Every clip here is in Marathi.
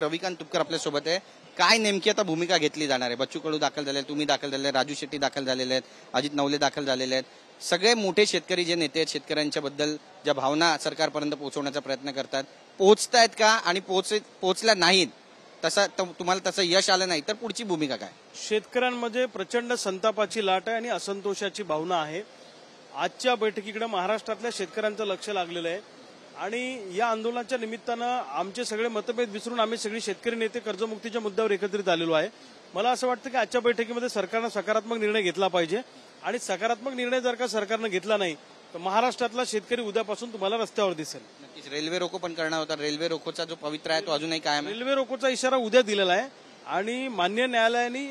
रविकांत तुपकर आपल्या सोबत आहे। काय नेमकी आता भूमिका घेतली जाणार आहे? बच्चू कडू दाखल झाले, तुम्ही दाखल झाले, राजू शेट्टी दाखल झालेले आहेत, अजित नवले दाखल झालेले आहेत। सगळे मोठे शेतकरी जे नेते आहेत शेतकऱ्यांच्या बद्दल ज्या भावना सरकारपर्यंत पोहोचवण्याचा प्रयत्न करतात, पोहोचतायत का? आणि पोहोचल्या नाहीत तसा तुम्हाला तसं यश आलं नाही तर पुढची भूमिका काय? शेतकऱ्यांमध्ये प्रचंड संतापाची लाट आहे आणि असंतोषाची भावना आहे। आजच्या बैठकीकडे महाराष्ट्रातल्या शेतकऱ्यांचं लक्ष लागलेलं आहे आणि या आंदोलनाच्या निमित्तानं आमचे सगळे मतभेद विसरून आम्ही सगळे शेतकरी नेते कर्जमुक्तीच्या मुद्द्यावर एकत्रित आलेलो आहे। मला असं वाटतं की आजच्या बैठकीमध्ये सरकारनं सकारात्मक निर्णय घेतला पाहिजे आणि सकारात्मक निर्णय जर का सरकारनं घेतला नाही तर महाराष्ट्रातला शेतकरी उद्यापासून तुम्हाला रस्त्यावर दिसेल। नक्कीच रेल्वे रोको पण करणार होता, रेल्वे रोकोचा जो पवित्र आहे तो अजूनही कायम आहे। रेल्वे रोकोचा इशारा उद्या दिलेला आहे आणि मान्य न्यायालयाने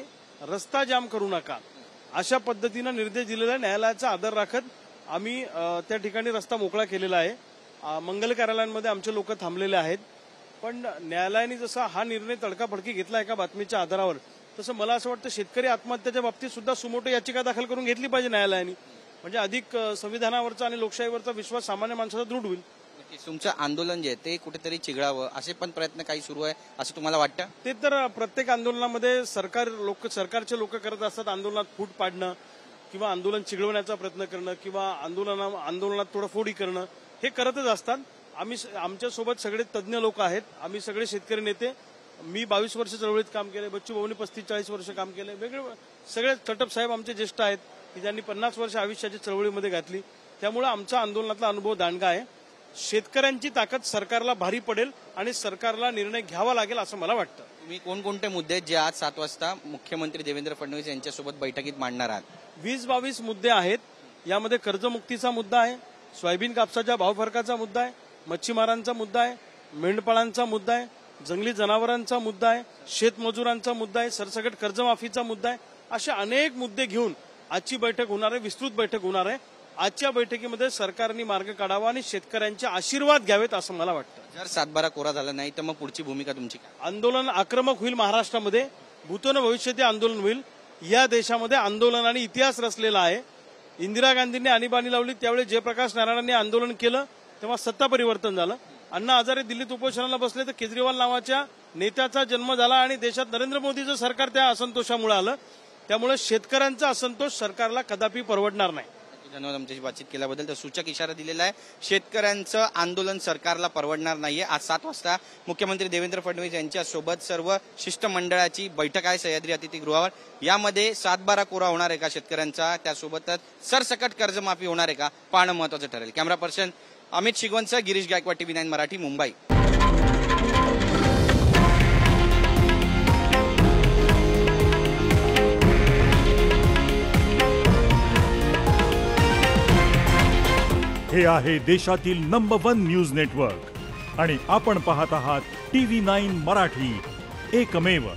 रस्ता जाम करू नका अशा पद्धतीनं निर्देश दिलेला आहे। न्यायालयाचा आदर राखत आम्ही त्या ठिकाणी रस्ता मोकळा केलेला आहे। मंगल कार्यालयांमध्ये आमचे लोक थांबलेले आहेत, पण न्यायालयाने जसा हा निर्णय तडकाफडकी घेतला एका बातमीच्या आधारावर, तसं मला असं वाटतं शेतकरी आत्महत्याच्या बाबतीत सुद्धा सुमोटो याचिका दाखल करून घेतली पाहिजे न्यायालयाने, म्हणजे अधिक संविधानावरचा आणि लोकशाहीवरचा विश्वास सामान्य माणसाचा दृढ होईल। तुमचं आंदोलन जे आहे ते कुठेतरी चिघळावं असे पण प्रयत्न काही सुरू आहे असं तुम्हाला वाटतं? ते तर प्रत्येक आंदोलनामध्ये सरकारचे लोक करत असतात, आंदोलनात फूट पाडणं किंवा आंदोलन चिघळवण्याचा प्रयत्न करणं किंवा आंदोलनात थोडं फोडी करणं हे करतच असतात। आम्ही आमच्या सोबत सगळे तज्ज्ञ लोक आहेत, आम्ही सगळे शेतकरी नेते। मी 22 वर्ष चळवळीत काम केले, बच्चू भाऊनी 35-40 वर्ष काम केले, वेगळे सगळे चटप साहेब आमचे ज्येष्ठ आहेत की ज्यांनी 50 वर्ष आयुष्याची चळवळीमध्ये घातली, त्यामुळे आमचा आंदोलनातला अनुभव दांडगा आहे। शेतकऱ्यांची ताकद सरकारला भारी पडेल आणि सरकारला निर्णय घ्यावा लागेल असं मला वाटतं। तुम्ही कोणकोणते मुद्दे जे आज 7 वाजता मुख्यमंत्री देवेंद्र फडणवीस यांच्यासोबत बैठकीत मांडणार आहात? 20-22 मुद्दे आहेत। यामध्ये कर्जमुक्तीचा मुद्दा आहे, सोयाबीन कापसाच्या भावफरकाचा मुद्दा आहे, मच्छीमारांचा मुद्दा आहे, मेंढपाळांचा मुद्दा आहे, जंगली जनावरांचा मुद्दा आहे, शेतमजुरांचा मुद्दा आहे, सरसकट कर्जमाफीचा मुद्दा आहे। असे अनेक मुद्दे घेऊन आजची बैठक होणार आहे, विस्तृत बैठक होणार आहे। आजच्या बैठकीमध्ये सरकारने मार्ग काढावा आणि शेतकऱ्यांचे आशीर्वाद घ्यावेत असं मला वाटतं। जर 7-12 कोरा झाला नाही तर मग पुढची भूमिका तुमची काय? आंदोलन आक्रमक होईल महाराष्ट्रामध्ये, भूतोन भविष्यात आंदोलन होईल। या देशामध्ये आंदोलनाने इतिहास रचलेला आहे। इंदिरा गांधींनी आणीबाणी लावली त्यावेळी जयप्रकाश नारायणांनी आंदोलन केलं तेव्हा सत्ता परिवर्तन झालं। अण्णा हजारे दिल्लीत उपोषणाला बसले तर केजरीवाल नावाच्या नेत्याचा जन्म झाला आणि देशात नरेंद्र मोदीचं सरकार त्या असंतोषामुळे आलं। त्यामुळे शेतकऱ्यांचा असंतोष सरकारला कदापि परवडणार नाही। धन्यवाद आमच्याशी बातचीत केल्याबद्दल। तर सूचक इशारा दिलेला आहे, शेतकऱ्यांचं आंदोलन सरकारला परवडणार नाहीये। आज 7 वाजता मुख्यमंत्री देवेंद्र फडणवीस यांच्यासोबत सर्व शिष्टमंडळाची बैठक आहे सह्याद्री अतिथीगृहावर। यामध्ये 7-12 कोरा होणार आहे का शेतकऱ्यांचा, त्यासोबतच सरसकट कर्जमाफी होणार आहे का, पाहणं महत्वाचं ठरेल। कॅमेरा पर्सन अमित शिगवणसह गिरीश गायकवाड, TV9 मराठी, मुंबई। हे आहे देशातील नंबर 1 न्यूज नेटवर्क आणि आपण पाहत आहात TV9 मराठी, एकमेव।